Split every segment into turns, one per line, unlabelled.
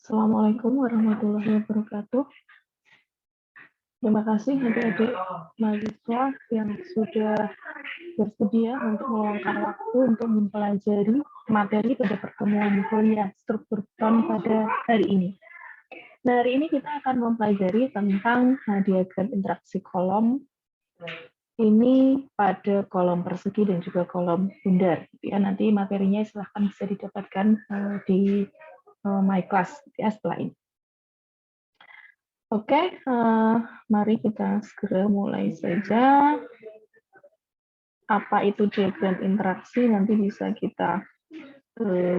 Assalamualaikum warahmatullahi wabarakatuh. Terima kasih adik-adik mahasiswa yang sudah bersedia untuk meluangkan waktu untuk mempelajari materi pada pertemuan kuliah struktur ton pada hari ini. Nah, hari ini kita akan mempelajari tentang diagram interaksi kolom. Ini pada kolom persegi dan juga kolom bundar. Ya, nanti materinya silahkan bisa didapatkan di My Class ya, setelah ini. Oke, mari kita segera mulai saja. Apa itu diagram interaksi nanti bisa kita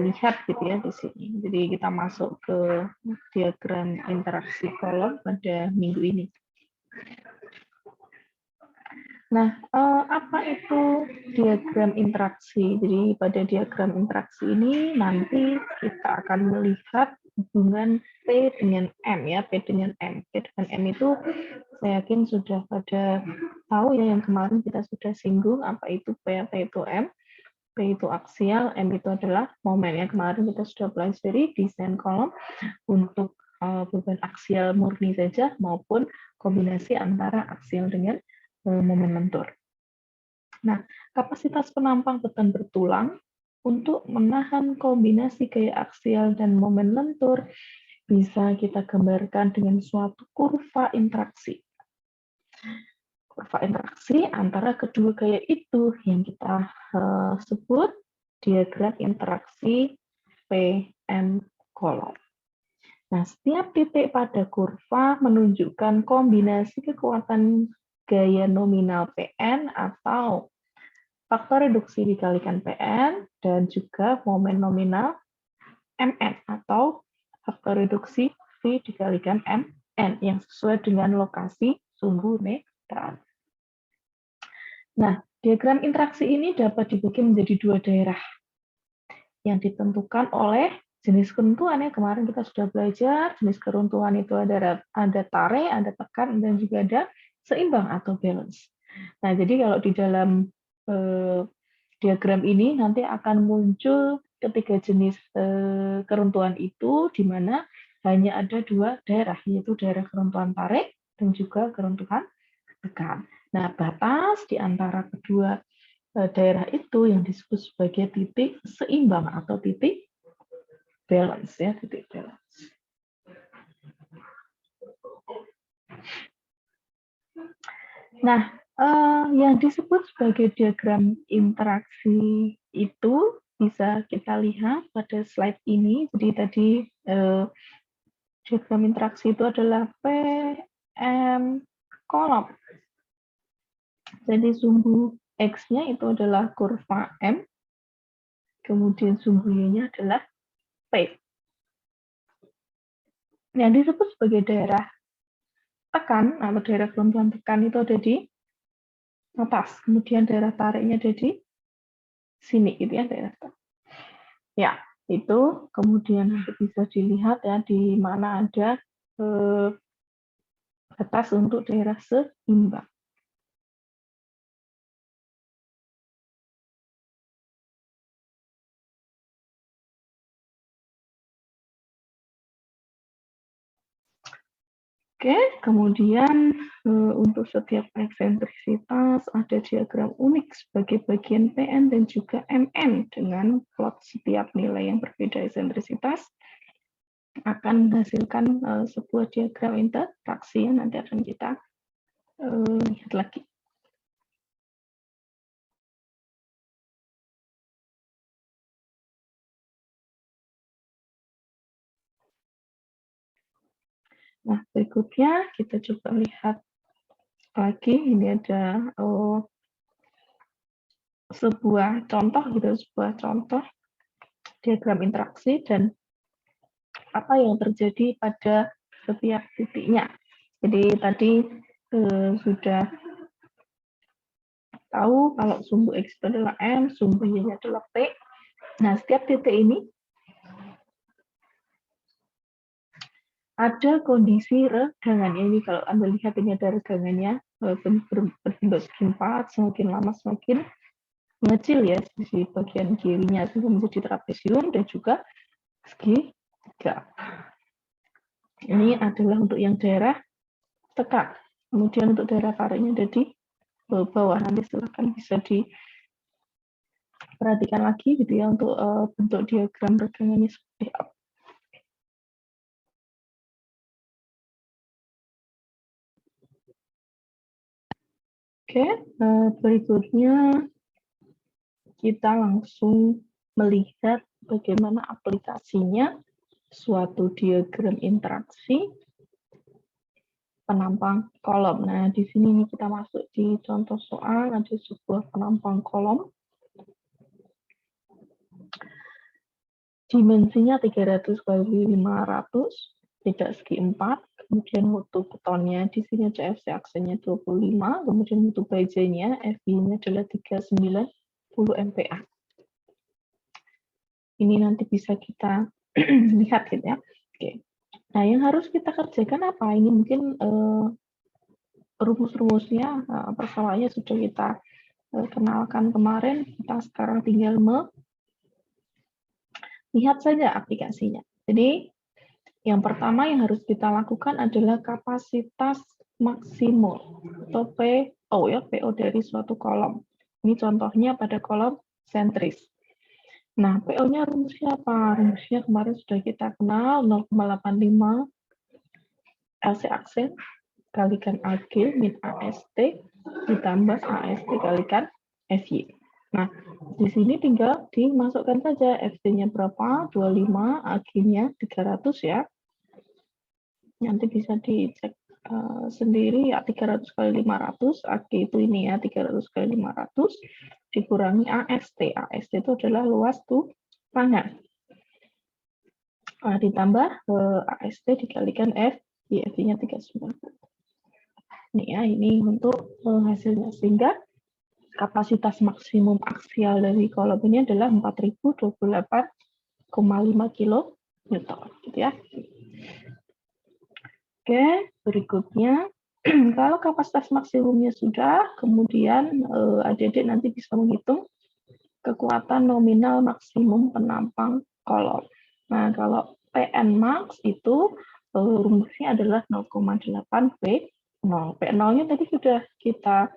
lihat gitu ya di sini. Jadi kita masuk ke diagram interaksi kolom pada minggu ini. Nah, apa itu diagram interaksi? Jadi pada diagram interaksi ini nanti kita akan melihat hubungan P dengan M ya, P dengan M. P dengan M itu saya yakin sudah pada tahu ya, yang kemarin kita sudah singgung apa itu P, apa itu M. P itu aksial, M itu adalah momen. Ya, kemarin kita sudah pelajari desain kolom untuk beban aksial murni saja maupun kombinasi antara aksial dengan momen lentur. Nah, kapasitas penampang beton bertulang untuk menahan kombinasi gaya aksial dan momen lentur bisa kita gambarkan dengan suatu kurva interaksi. Kurva interaksi antara kedua gaya itu yang kita sebut diagram interaksi PM kolom. Nah, setiap titik pada kurva menunjukkan kombinasi kekuatan gaya nominal PN atau faktor reduksi dikalikan PN dan juga momen nominal MN atau faktor reduksi V dikalikan MN yang sesuai dengan lokasi sumbu netral. Nah, diagram interaksi ini dapat dibagi menjadi dua daerah yang ditentukan oleh jenis keruntuhan. Ya, kemarin kita sudah belajar jenis keruntuhan itu ada tarik, ada tekan, dan juga ada seimbang atau balance. Nah, jadi kalau di dalam diagram ini nanti akan muncul ketiga jenis keruntuhan itu, di mana hanya ada dua daerah, yaitu daerah keruntuhan tarik dan juga keruntuhan tekan. Nah, batas di antara kedua daerah itu yang disebut sebagai titik seimbang atau titik balance ya, titik balance. Nah, yang disebut sebagai diagram interaksi itu bisa kita lihat pada slide ini. Jadi tadi diagram interaksi itu adalah PM kolom. Jadi sumbu X-nya itu adalah kurva M, kemudian sumbu Y-nya adalah P. Yang disebut sebagai daerah tekan atau daerah keruntuhan tekan itu ada di atas, kemudian daerah tariknya ada di sini gitu ya, daerah tekan. Ya, itu kemudian nanti bisa dilihat ya di mana ada batas untuk daerah seimbang. Oke, kemudian untuk setiap eksentrisitas ada diagram unik sebagai bagian PN dan juga MN dengan plot setiap nilai yang berbeda eksentrisitas akan menghasilkan sebuah diagram interaksi yang nanti akan kita lihat lagi. Nah, berikutnya kita coba lihat lagi. Ini ada sebuah contoh gitu, sebuah contoh diagram interaksi dan apa yang terjadi pada setiap titiknya. Jadi tadi sudah tahu kalau sumbu X itu adalah M, sumbu Y-nya adalah P. Nah, setiap titik ini ada kondisi regangan. Ini kalau Anda lihat ini ada regangannya berbentuk segi 4, semakin lama semakin mengecil ya, sisi bagian kirinya itu menjadi trapesium dan juga segi 3. Ini adalah untuk yang daerah tekak. Kemudian untuk daerah kariknya ada di bawah. Nanti silakan bisa diperhatikan lagi gitu ya untuk bentuk diagram regangannya seperti apa. Oke, berikutnya kita langsung melihat bagaimana aplikasinya suatu diagram interaksi penampang kolom. Nah, di sini kita masuk di contoh soal, ada sebuah penampang kolom. Dimensinya 300 kali 500, tidak segi 4, kemudian mutu betonnya di sini CFC aksennya 25, kemudian mutu bajanya FB-nya adalah 390 MPa. Ini nanti bisa kita lihat gitu ya. Oke. Nah, yang harus kita kerjakan apa? Ini mungkin rumus-rumusnya, persoalannya sudah kita kenalkan kemarin, kita sekarang tinggal melihat saja aplikasinya. Jadi, yang pertama yang harus kita lakukan adalah kapasitas maksimum atau PO ya, PO dari suatu kolom. Ini contohnya pada kolom sentris. Nah, PO-nya rumusnya apa? Rumusnya kemarin sudah kita kenal 0,85 LC aksen kalikan AG min AST ditambah AST kalikan FY. Nah, di sini tinggal dimasukkan saja FT-nya berapa? 25, AG-nya 300 ya. Nanti bisa dicek sendiri ya, 300 kali 500, AG itu ini ya, 300 kali 500 dikurangi AST. AST itu adalah luas tulangan. Ditambah AST dikalikan F, FY-nya 390. Ini ya, ini untuk hasilnya. Sehingga kapasitas maksimum aksial dari kolom ini adalah 4028,5 kilo Newton, gitu ya. Oke, berikutnya kalau kapasitas maksimumnya sudah, kemudian adik-adik nanti bisa menghitung kekuatan nominal maksimum penampang kolom. Nah, kalau PN max itu rumusnya adalah 0,8 P0. P0-nya tadi sudah kita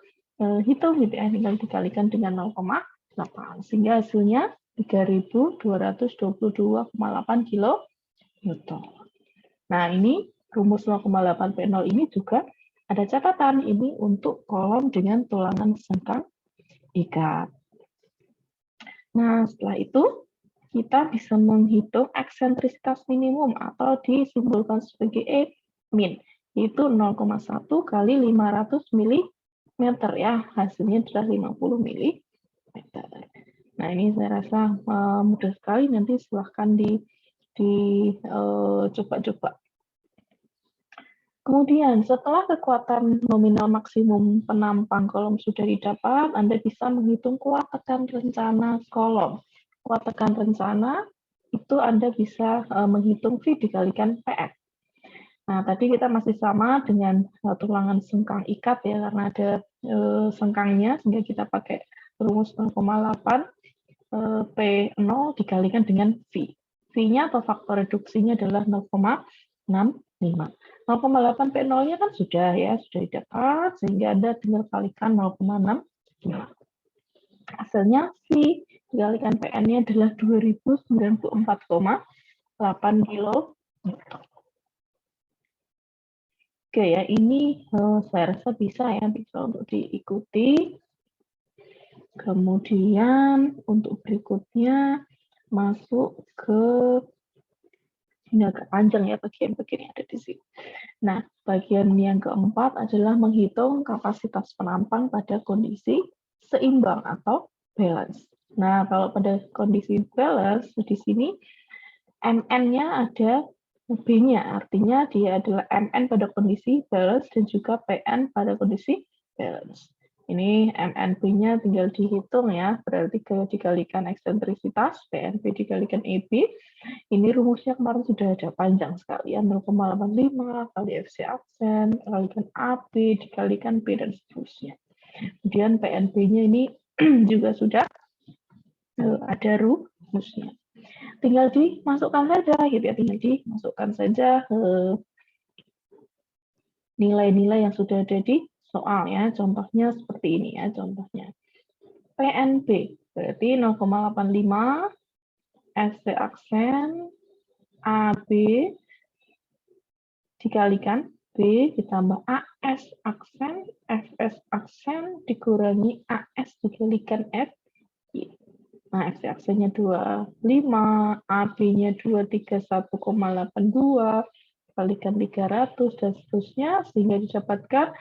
hitung gitu ya, tinggal dikalikan dengan 0,8 sehingga hasilnya 3.222,8 kilo Newton. Nah, ini rumus 0,8 P0 ini juga ada catatan, ini untuk kolom dengan tulangan sengkang ikat. Nah, setelah itu kita bisa menghitung eksentrisitas minimum atau disimbolkan sebagai E min, yaitu 0,1 kali 500 mm ya, hasilnya adalah 50 mm. Nah, ini saya rasa mudah sekali, nanti silahkan dicoba-coba. Kemudian, setelah kekuatan nominal maksimum penampang kolom sudah didapat, Anda bisa menghitung kuat tekan rencana kolom. Kuat tekan rencana itu Anda bisa menghitung V dikalikan PF. Nah, tadi kita masih sama dengan tulangan sengkang ikat ya, karena ada sengkangnya, sehingga kita pakai rumus 0,8 P0 dikalikan dengan V. V-nya atau faktor reduksinya adalah 0,65. 0,8 P0-nya kan sudah ya, sudah didapat, sehingga Anda tinggal kalikan 0,65. Hasilnya V dikalikan PN-nya adalah 2094,8 kilo. Oke ya, ini saya rasa bisa untuk diikuti. Kemudian untuk berikutnya masuk ke, ini agak panjang ya bagian-bagian yang ada di sini. Nah, bagian yang keempat adalah menghitung kapasitas penampang pada kondisi seimbang atau balance. Nah, kalau pada kondisi balance di sini MN-nya ada B-nya, artinya dia adalah MN pada kondisi balance dan juga PN pada kondisi balance. Ini MNB-nya tinggal dihitung ya, berarti kalau dikalikan eksentrisitas, PNB dikalikan EB, ini rumusnya kemarin sudah ada panjang sekali ya, 0,85 kali FC aksen, kalikan AB, dikalikan B, dan seterusnya. Kemudian PNB-nya ini juga sudah ada rumusnya. Tinggal dimasukkan saja, gitu ya, tinggal dimasukkan saja nilai-nilai yang sudah ada di soal ya. Contohnya seperti ini ya, contohnya. PNB berarti 0,85, ST aksen AB dikalikan B ditambah AS aksen, FS aksen dikurangi AS dikalikan F. Nah, X aksennya 25, AB-nya 231,82, kalikan 300, dan seterusnya, sehingga didapatkan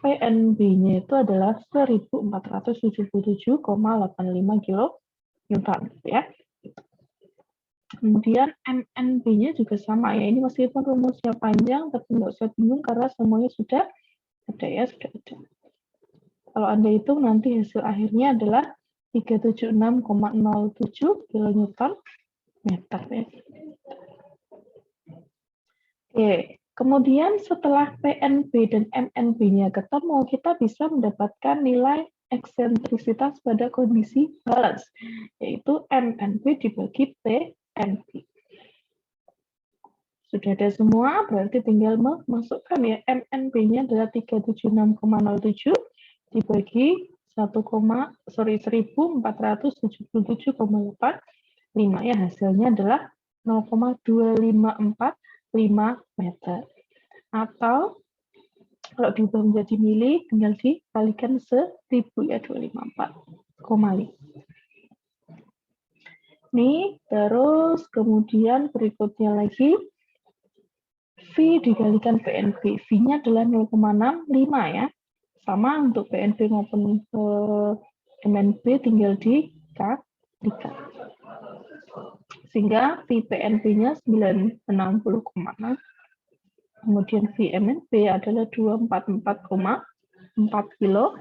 PNB-nya itu adalah 1477,85 kN, ya. Kemudian MNB-nya juga sama ya. Ini meskipun rumusnya panjang, tapi nggak usah bingung karena semuanya sudah ada ya, sudah ada. Kalau Anda hitung nanti hasil akhirnya adalah 376,07 kN meter ya. Oke, kemudian setelah PNB dan MNB-nya ketemu, kita bisa mendapatkan nilai eksentrisitas pada kondisi balance, yaitu MNB dibagi PNB. Sudah ada semua, berarti tinggal memasukkan ya. MNB-nya adalah 376,07 dibagi 1477,85 ya, hasilnya adalah 0,2545 meter. Atau kalau diubah menjadi mili tinggal dikalikan 1000 ya, 254,5. Nih, terus kemudian berikutnya lagi V dikalikan PNB. V-nya adalah 0,65 ya. Sama untuk PNB maupun MNB tinggal dikalikan. Sehingga V PNB-nya 960,6. Kemudian V MNB adalah 244,4 kN.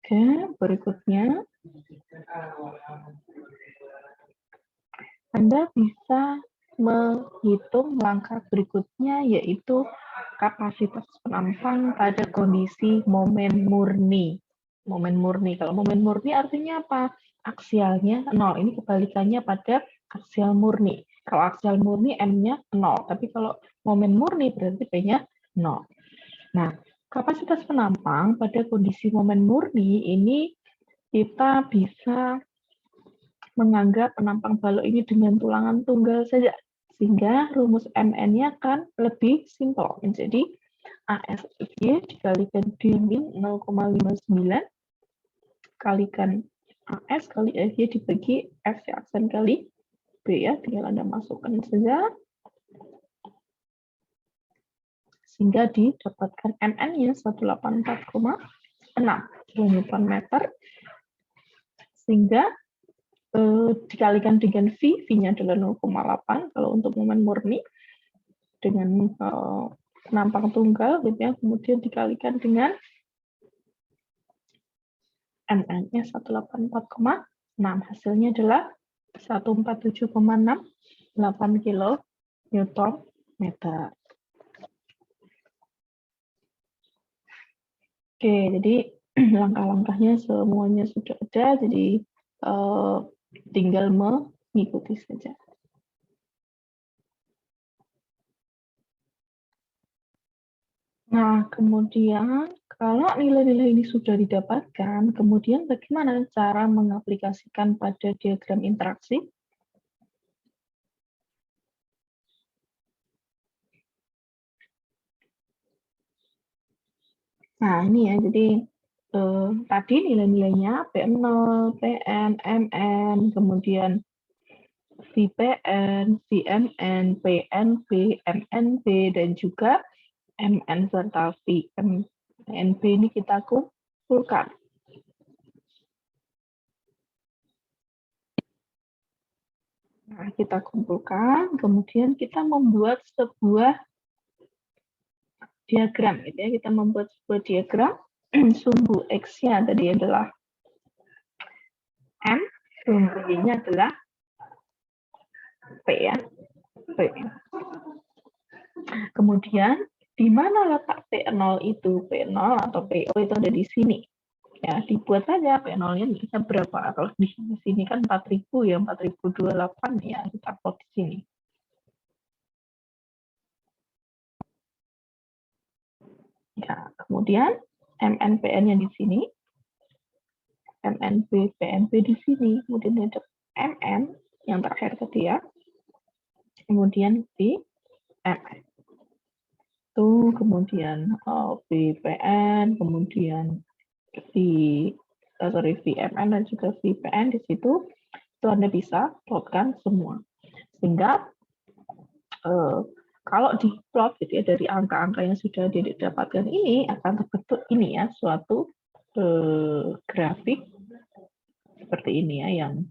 Oke, berikutnya Anda bisa menghitung langkah berikutnya, yaitu kapasitas penampang pada kondisi momen murni. Momen murni. Kalau momen murni artinya apa? Aksialnya 0. Ini kebalikannya pada aksial murni. Kalau aksial murni M-nya 0. Tapi kalau momen murni berarti P-nya 0. Nah, kapasitas penampang pada kondisi momen murni ini kita bisa menganggap penampang balok ini dengan tulangan tunggal saja, sehingga rumus MN-nya akan lebih simpel menjadi ASY dikalikan D min 0,59 kalikan AS kali FY dibagi F aksen kali B ya, tinggal Anda masukkan saja sehingga didapatkan MN-nya 184,6 kN, sehingga dikalikan dengan V, V-nya adalah 0,8 kalau untuk momen murni dengan penampang tunggal, gitu ya. Kemudian dikalikan dengan MN-nya 184,6, hasilnya adalah 147,68 kN. Oke, jadi langkah-langkahnya semuanya sudah ada, jadi tinggal mengikuti saja. Nah, kemudian kalau nilai-nilai ini sudah didapatkan, kemudian bagaimana cara mengaplikasikan pada diagram interaksi? Nah, ini ya, jadi tadi nilai-nilainya PM0, PM, MN, kemudian VPN, VMN, PNB, MNB, dan juga MN serta VMNB ini kita kumpulkan. Nah, kita kumpulkan, kemudian kita membuat sebuah diagram, gitu ya. Kita membuat sebuah diagram, sumbu X-nya tadi adalah M, sumbu Y-nya adalah P ya, P. Kemudian di mana letak P0 itu? P0 atau PO itu ada di sini. Ya, dibuat saja P0-nya bisa berapa. Kalau di sini kan 4.000 ya, 4.028 ya, kita plot di sini. Ya, kemudian MNPN-nya di sini, MNP, PNP di sini, kemudian ada MN yang terakhir tadi ya, kemudian VMN. Itu kemudian VPN, kemudian VMN dan juga VPN di situ, itu Anda bisa plotkan semua. Sehingga kalau diplot gitu ya dari angka-angka yang sudah didapatkan ini akan terbentuk ini ya suatu grafik seperti ini ya yang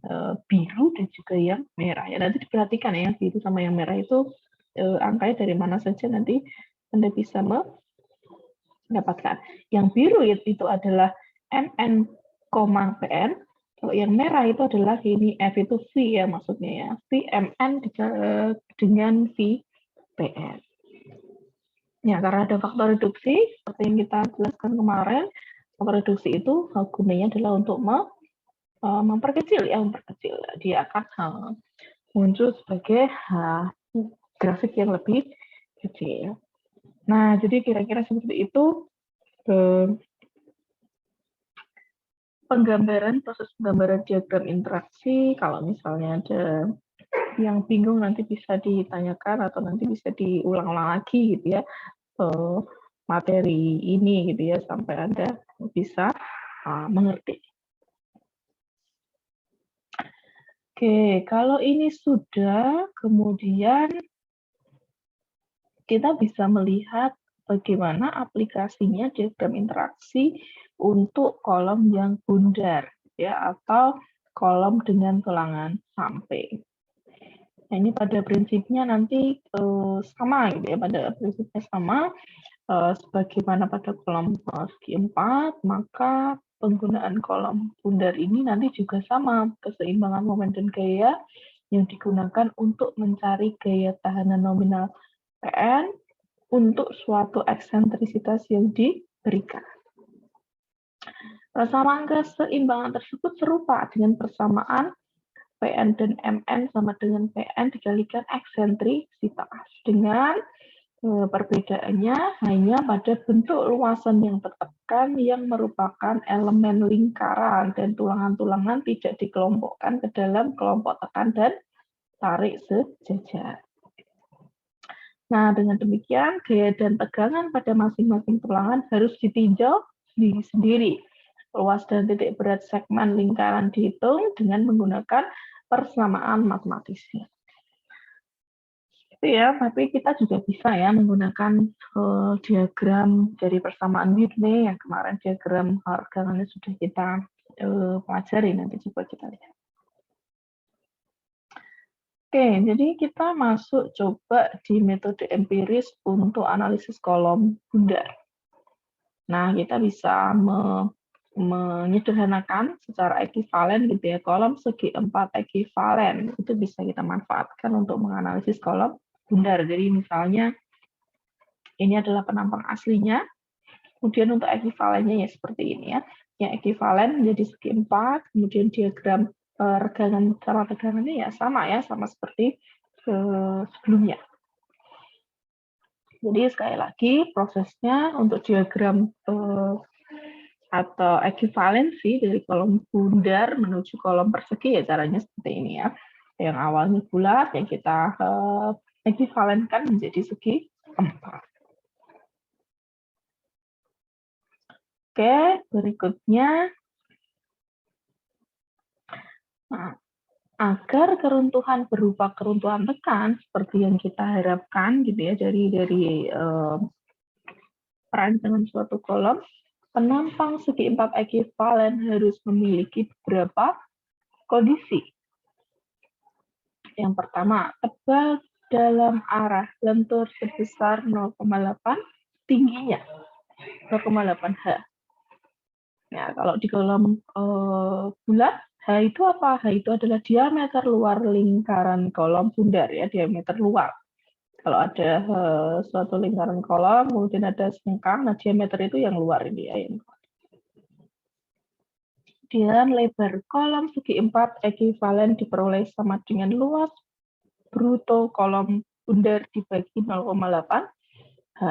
biru dan juga yang merah ya. Nanti diperhatikan ya biru sama yang merah itu angkanya dari mana saja nanti Anda bisa mendapatkan. Yang biru itu adalah MN, PN. Kalau yang merah itu adalah ini F itu V ya maksudnya ya. VMN dengan VPN. Ya, karena ada faktor reduksi, seperti yang kita jelaskan kemarin, faktor reduksi itu gunanya adalah untuk memperkecil. Dia akan muncul sebagai grafik yang lebih kecil. Nah, jadi kira-kira seperti itu proses penggambaran diagram interaksi. Kalau misalnya ada yang bingung nanti bisa ditanyakan atau nanti bisa diulang-ulang lagi gitu ya materi ini gitu ya sampai Anda bisa mengerti. Oke, kalau ini sudah, kemudian kita bisa melihat bagaimana aplikasinya diagram interaksi untuk kolom yang bundar ya atau kolom dengan tulangan samping. Nah, ini pada prinsipnya nanti sama gitu ya, pada prinsipnya sama sebagaimana pada kolom segi 4, maka penggunaan kolom bundar ini nanti juga sama, keseimbangan momen dan gaya yang digunakan untuk mencari gaya tahanan nominal PN untuk suatu eksentrisitas yang diberikan. Persamaan keseimbangan tersebut serupa dengan persamaan PN dan MN sama dengan PN dikalikan eksentrisitas dengan perbedaannya hanya pada bentuk luasan yang tertekan yang merupakan elemen lingkaran dan tulangan-tulangan tidak dikelompokkan ke dalam kelompok tekan dan tarik sejajar. Nah, dengan demikian gaya dan tegangan pada masing-masing tulangan harus ditinjau sendiri-sendiri. Luas dan titik berat segmen lingkaran dihitung dengan menggunakan persamaan matematisnya. Ya, tapi kita juga bisa ya menggunakan diagram dari persamaan Whitney yang kemarin diagram hargangannya sudah kita pelajari, nanti coba kita lihat. Oke, jadi kita masuk coba di metode empiris untuk analisis kolom bundar. Nah, kita bisa menyederhanakan secara ekivalen gitu ya, kolom segi 4 ekivalen itu bisa kita manfaatkan untuk menganalisis kolom bundar. Jadi misalnya ini adalah penampang aslinya, kemudian untuk ekivalennya ya seperti ini ya. Yang ekivalen menjadi segi 4, kemudian diagram regangan sama tegangannya ya sama seperti sebelumnya. Jadi sekali lagi prosesnya untuk diagram atau ekivalensi dari kolom bundar menuju kolom persegi ya caranya seperti ini ya. Yang awalnya bulat yang kita ekivalenkan menjadi segi 4. Oke, berikutnya. Nah, agar keruntuhan berupa keruntuhan tekan seperti yang kita harapkan gitu ya dari perancangan suatu kolom, penampang segi 4 ekivalen harus memiliki beberapa kondisi. Yang pertama, tebal dalam arah lentur sebesar 0,8, tingginya 0,8 H. Nah, kalau di kolom bulat, H itu apa? H itu adalah diameter luar lingkaran kolom bundar ya, diameter luar. Kalau ada suatu lingkaran kolom, kemudian ada sengkang, nah diameter itu yang luar ini ya. Kemudian lebar kolom segi 4 ekuivalen diperoleh sama dengan luas bruto kolom bundar dibagi 0,8 H.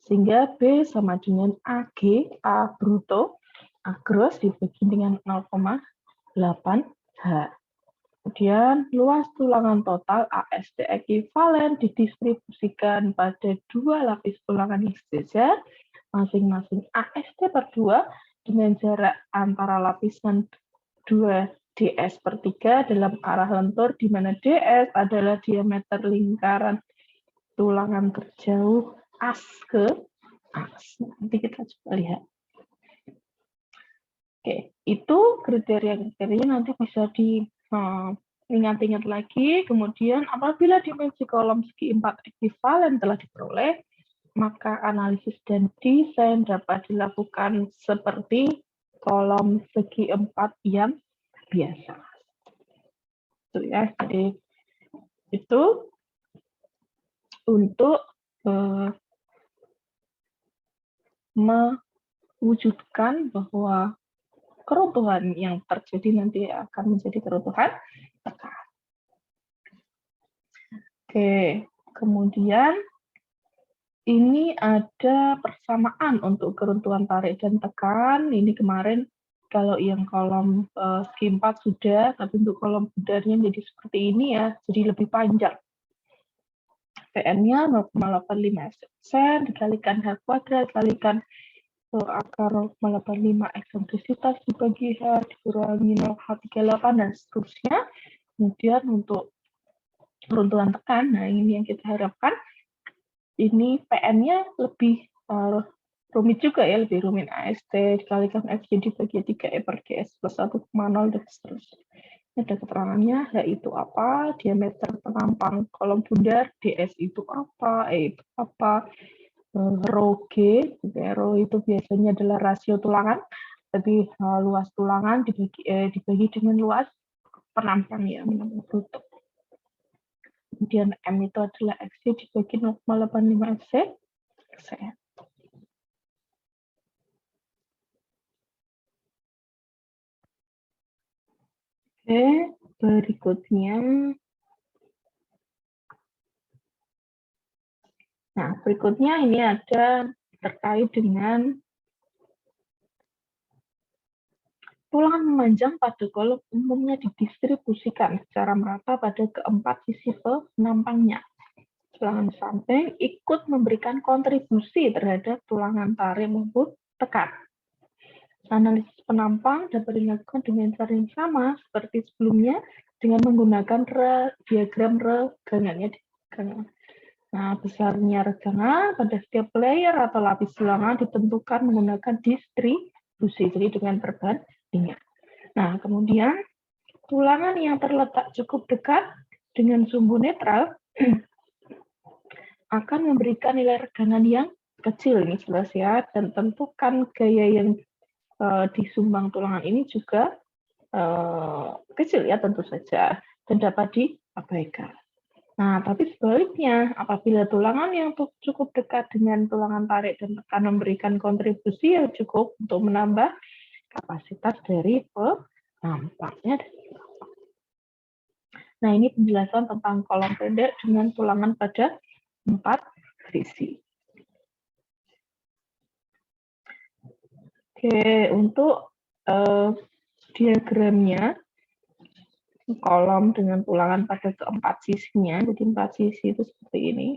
Sehingga B sama dengan AG, A bruto, A gross dibagi dengan 0,8 H. Kemudian luas tulangan total AST ekuivalen didistribusikan pada dua lapis tulangan yang sejajar, masing-masing AST per 2 dengan jarak antara lapisan 2 ds per 3 dalam arah lentur, di mana ds adalah diameter lingkaran tulangan terjauh as ke as. Nanti kita coba lihat. Oke, itu kriteria-kriteria nanti bisa diingat-ingat lagi. Kemudian apabila dimensi kolom segi 4 ekuivalen telah diperoleh, maka analisis dan desain dapat dilakukan seperti kolom segi 4 yang biasa. Itu ya, jadi itu untuk mewujudkan bahwa keruntuhan yang terjadi nanti akan menjadi keruntuhan tekan. Oke, kemudian ini ada persamaan untuk keruntuhan tarik dan tekan. Ini kemarin kalau yang kolom segi 4 sudah, tapi untuk kolom bundarnya jadi seperti ini ya, jadi lebih panjang. PN-nya 0,85 cm dikalikan H kuadrat, dikalikan akar 0,85 eksentrisitas dibagi H dikurangi 0,38 dan seterusnya. Kemudian untuk keruntuhan tekan, nah ini yang kita harapkan, ini PN-nya lebih rumit juga ya, lebih rumit. AST dikalikan FY dibagi 3E per GS plus 1,0 dan seterusnya. Ada keterangannya, H itu apa, diameter penampang kolom bundar, DS itu apa, E itu apa, rho G, rho itu biasanya adalah rasio tulangan, tapi luas tulangan dibagi dengan luas penampang ya, penampang bruto. Kemudian M itu adalah XY dibagi 0,85 FC. Oke, berikutnya. Nah, berikutnya ini ada terkait dengan tulangan memanjang pada kolom umumnya didistribusikan secara merata pada keempat sisi penampangnya. Tulangan samping ikut memberikan kontribusi terhadap tulangan tarik maupun tekan. Analisis penampang dapat dilakukan dengan cara yang sama seperti sebelumnya dengan menggunakan diagram regangannya. Nah, besarnya regangan pada setiap layer atau lapis tulangan ditentukan menggunakan distribusi, jadi dengan perbandingan. Nah, kemudian tulangan yang terletak cukup dekat dengan sumbu netral akan memberikan nilai regangan yang kecil, ini jelas ya, dan tentukan gaya yang disumbang tulangan ini juga kecil ya tentu saja, dan dapat diabaikan. Nah, tapi sebaliknya, apabila tulangan yang cukup dekat dengan tulangan tarik dan tekan memberikan kontribusi yang cukup untuk menambah kapasitas dari penampangnya. Nah, ini penjelasan tentang kolom pendek dengan tulangan pada 4 sisi. Oke, untuk diagramnya, kolom dengan tulangan pada keempat sisinya, jadi 4 sisi itu seperti ini.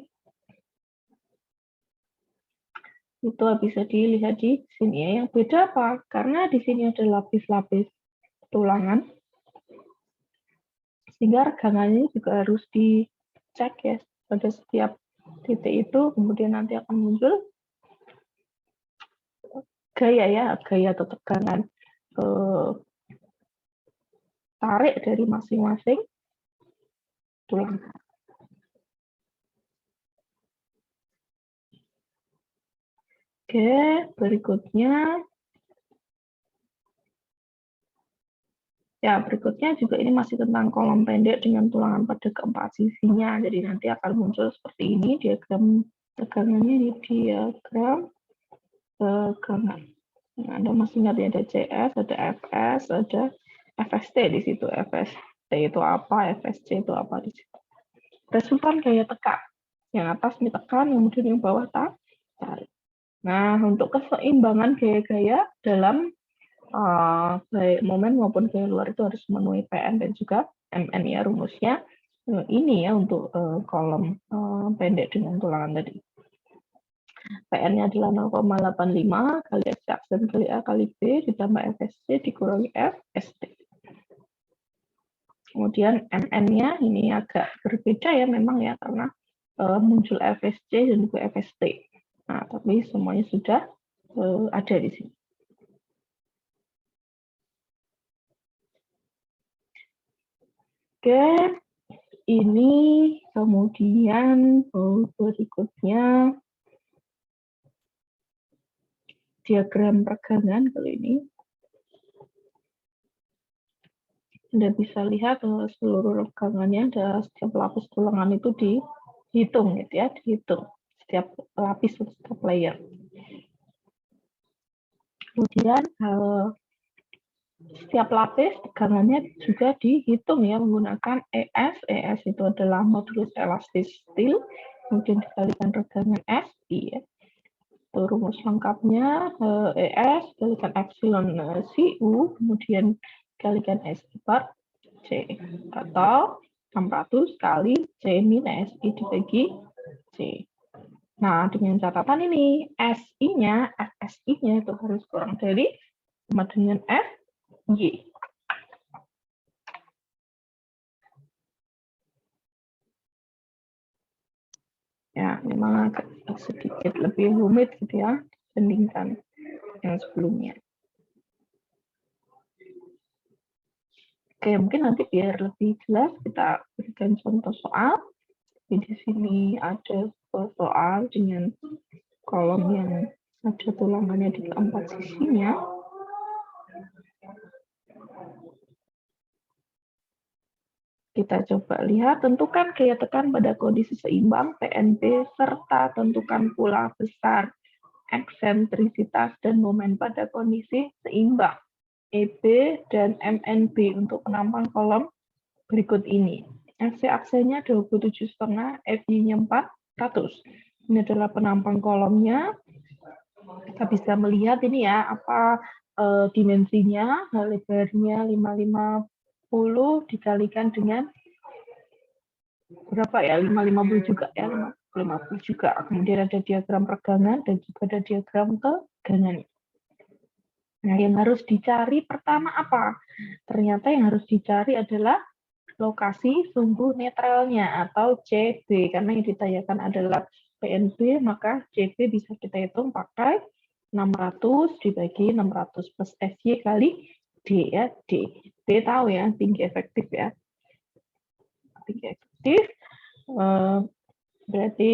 Itu bisa dilihat di sini ya. Yang beda apa? Karena di sini ada lapis-lapis tulangan, sehingga regangannya juga harus dicek ya pada setiap titik itu. Kemudian nanti akan muncul gaya ya, gaya atau tegangan tarik dari masing-masing tulangan. Oke, berikutnya. Ya, berikutnya juga ini masih tentang kolom pendek dengan tulangan pada keempat sisinya. Jadi nanti akan muncul seperti ini, diagram tegangannya di diagram tegangan. Nah, Anda masih ingat ya, ada CS, ada FS, ada FST di situ. FST itu apa, FSC itu apa di situ. Resultan gaya tekan. Yang atas ini tekan, kemudian yang bawah tarik. Nah, untuk keseimbangan gaya-gaya dalam baik momen maupun gaya luar itu harus memenuhi PN dan juga MN ya, rumusnya ini ya untuk kolom pendek dengan tulangan tadi. PN-nya adalah 0,85 kali X aksen kali A kali B ditambah FSC dikurangi FST. Kemudian MN-nya ini agak berbeda ya memang ya, karena muncul FSC dan juga FST. Nah, tapi semuanya sudah ada di sini. Oke, ini kemudian berikutnya diagram regangan kali ini. Anda bisa lihat seluruh regangannya, ada setiap lapis tulangan itu dihitung gitu ya, dihitung setiap lapis, setiap layer. Kemudian setiap lapis tegangannya juga dihitung ya menggunakan ES. ES itu adalah modulus elastis steel, kemudian dikalikan regangan SI ya. Itu rumus lengkapnya ES dikalikan epsilon CU, kemudian dikalikan SI per C, atau 600 kali C minus I dibagi C. Nah, dengan catatan ini, SI-nya, FSI-nya itu harus kurang dari sama dengan FY. Ya, memang agak sedikit lebih rumit gitu ya, dibandingkan yang sebelumnya. Oke, mungkin nanti biar lebih jelas kita berikan contoh soal. Di sini ada soal dengan kolom yang ada tulangannya di keempat sisinya. Kita coba lihat, tentukan gaya tekan pada kondisi seimbang PNB serta tentukan pula besar eksentrisitas dan momen pada kondisi seimbang EB dan MNB untuk penampang kolom berikut ini. FC-aksenya 27,5, FY-nya 400. Ini adalah penampang kolomnya. Kita bisa melihat ini ya, apa dimensinya, lebarnya 550 dikalikan dengan berapa ya, 550 juga ya, 550 juga. Kemudian ada diagram regangan dan juga ada diagram tegangan. Nah, yang harus dicari pertama apa? Ternyata yang harus dicari adalah lokasi sumbu netralnya atau CB, karena yang ditanyakan adalah PNB, maka CB bisa kita hitung pakai 600 dibagi 600 plus FY kali D ya, D. D tahu ya, tinggi efektif ya. Tinggi efektif berarti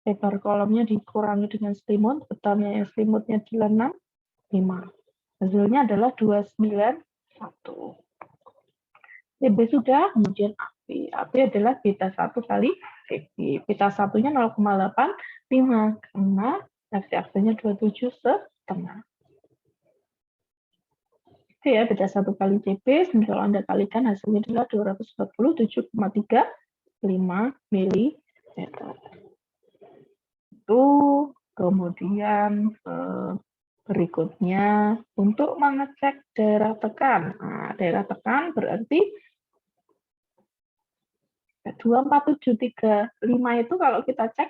lebar kolomnya dikurangi dengan selimut, totalnya selimutnya adalah 65. Hasilnya adalah 291. CB sudah, kemudian AB. AB adalah beta 1 kali CB. Beta 1-nya 0,85 karena FC-nya 27,5. Oke ya, beta 1 kali CB, kalau Anda kalikan hasilnya adalah 247,35 mili. Itu kemudian berikutnya untuk mengecek daerah tekan. Nah, daerah tekan berarti 24735 itu kalau kita cek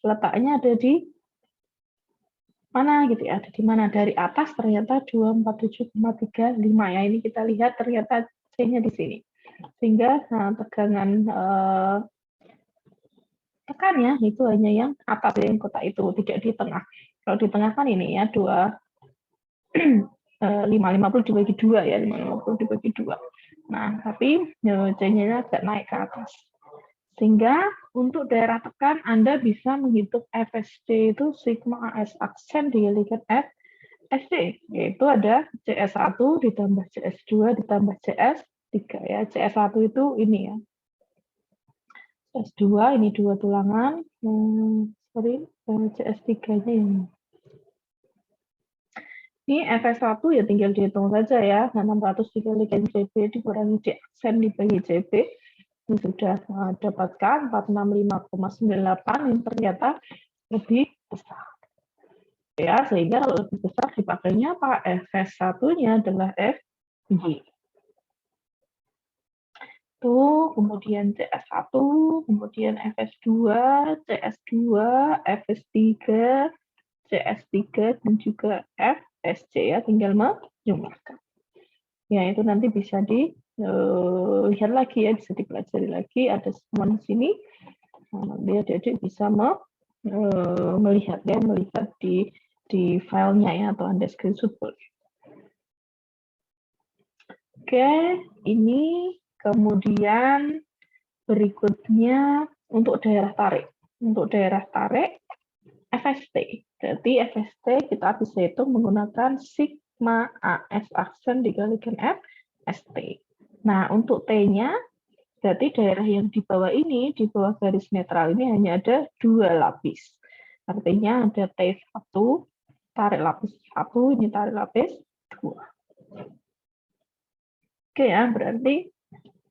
letaknya ada di mana gitu ya, ada di mana, dari atas ternyata 247,35 ya, ini kita lihat ternyata C-nya di sini, sehingga tegangan tekannya itu hanya yang atas yang kotak itu, tidak di tengah. Kalau di tengah kan ini ya 550 dibagi 2 ya, 550 dibagi 2. Nah, tapi C-nya agak naik ke atas. Sehingga untuk daerah tekan Anda bisa menghitung FSC itu sigma AS aksen dikalikan FSC, yaitu ada CS1 ditambah CS2 ditambah CS3 ya. CS1 itu ini ya. CS2 ini 2 tulangan, sorry, CS3-nya ini. Ini FS1 ya tinggal dihitung saja ya. 600 dikalikan CB dikurangi C aksen dibagi CB. Ini sudah dapatkan 465,98 yang ternyata lebih besar. Ya, sehingga kalau lebih besar dipakainya apa? FS1-nya adalah FG. Tuh, kemudian CS1, kemudian FS2, CS2, FS3, CS3, dan juga FSC ya, tinggal menjumlahkan. Ya, itu nanti bisa dilihat lagi ya, bisa dipelajari lagi, ada semua di sini. Nanti adik-adik bisa melihat ya, melihat di filenya ya, atau Anda screenshot boleh. Oke, ini kemudian berikutnya untuk daerah tarik. Untuk daerah tarik, FST. Berarti FST kita bisa hitung menggunakan sigma AS aksen dikalikan FST. Nah, untuk T-nya, berarti daerah yang di bawah ini, di bawah garis netral ini hanya ada 2 lapis. Artinya ada T1, tarik lapis 1, ini tarik lapis 2. Oke ya, berarti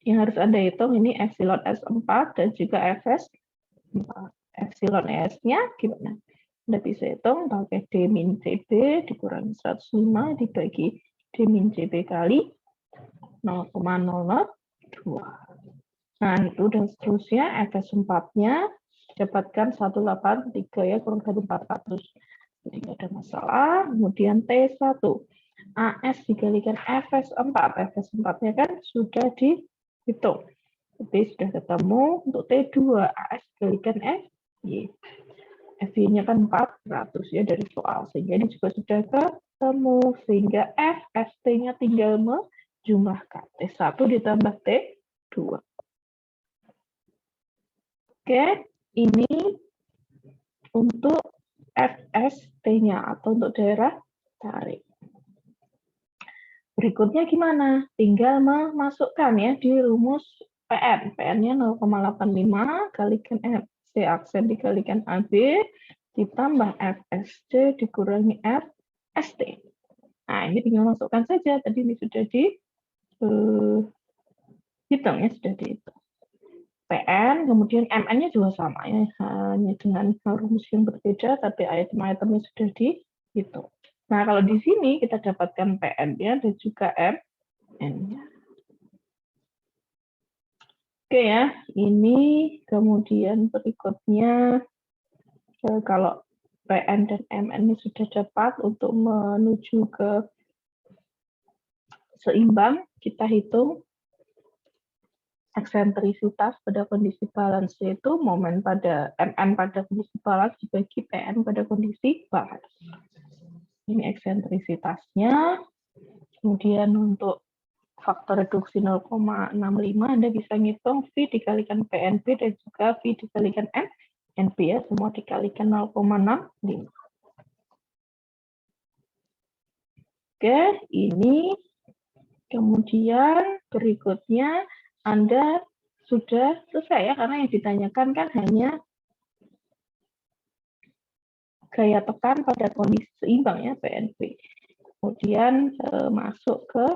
yang harus Anda hitung ini epsilon S4 dan juga FS4. Epsilon S-nya gimana? Anda bisa hitung pakai D min CB dikurangi 105 dibagi D min CB kali 0,002. Nah, itu dan seterusnya FS4-nya dapatkan 183 ya, kurang dari 400. Jadi tidak ada masalah. Kemudian T1. AS dikalikan FS4. FS4-nya kan sudah dihitung. Jadi sudah ketemu untuk T2. AS dikalikan FY. FY-nya kan 400 ya dari soal. Sehingga ini juga sudah ketemu. Sehingga FST-nya tinggal menjumlahkan. T1 ditambah T2. Oke, ini untuk FST-nya atau untuk daerah tarik. Berikutnya gimana? Tinggal memasukkan ya di rumus PN. PN-nya 0,85 kalikan FC aksen dikalikan AB ditambah FSC dikurangi FST. Nah, ini tinggal masukkan saja. Tadi ini sudah dihitung ya, sudah dihitung. PN, kemudian MN-nya juga sama ya, hanya dengan rumus yang berbeda, tapi item-itemnya sudah dihitung. Nah, kalau di sini kita dapatkan PN-nya dan juga MN-nya. Oke ya, ini kemudian berikutnya, kalau PN dan MN-nya sudah dapat untuk menuju ke seimbang, kita hitung eksentrisitas pada kondisi balance, yaitu momen pada MN pada kondisi balance dibagi PN pada kondisi balance. Ini eksentrisitasnya. Kemudian untuk faktor reduksi 0,65 Anda bisa ngitung V dikalikan PNB dan juga V dikalikan NB ya, semua dikalikan 0,65. Oke, ini kemudian berikutnya Anda sudah selesai ya, karena yang ditanyakan kan hanya gaya tekan pada kondisi seimbang ya, PNB. Kemudian masuk ke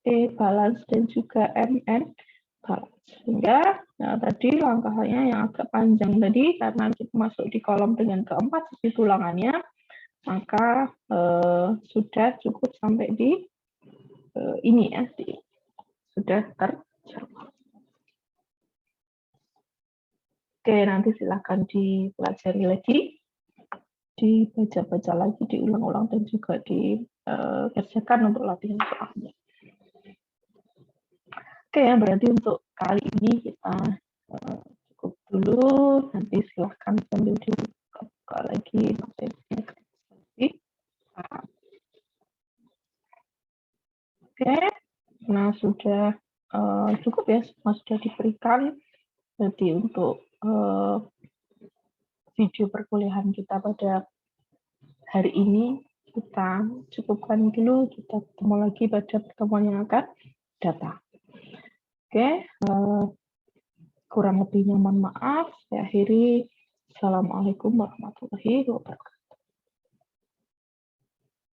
E balance dan juga MN balance. Sehingga tadi langkahnya yang agak panjang tadi, karena kita masuk di kolom dengan keempat sisi tulangannya, maka sudah cukup sampai di ini ya, sudah terjawab. Oke, nanti silakan dipelajari lagi, dibaca-baca lagi, diulang-ulang, dan juga dikerjakan untuk latihan soalnya. Oke ya, berarti untuk kali ini kita cukup dulu. Nanti silahkan sambil dibuka lagi materinya. Oke, nah sudah cukup ya, semua sudah diberikan. Jadi untuk video perkuliahan kita pada hari ini kita cukupkan dulu. Kita ketemu lagi pada pertemuan yang akan datang. Oke, kurang lebihnya mohon maaf. Saya akhiri. Assalamualaikum warahmatullahi wabarakatuh.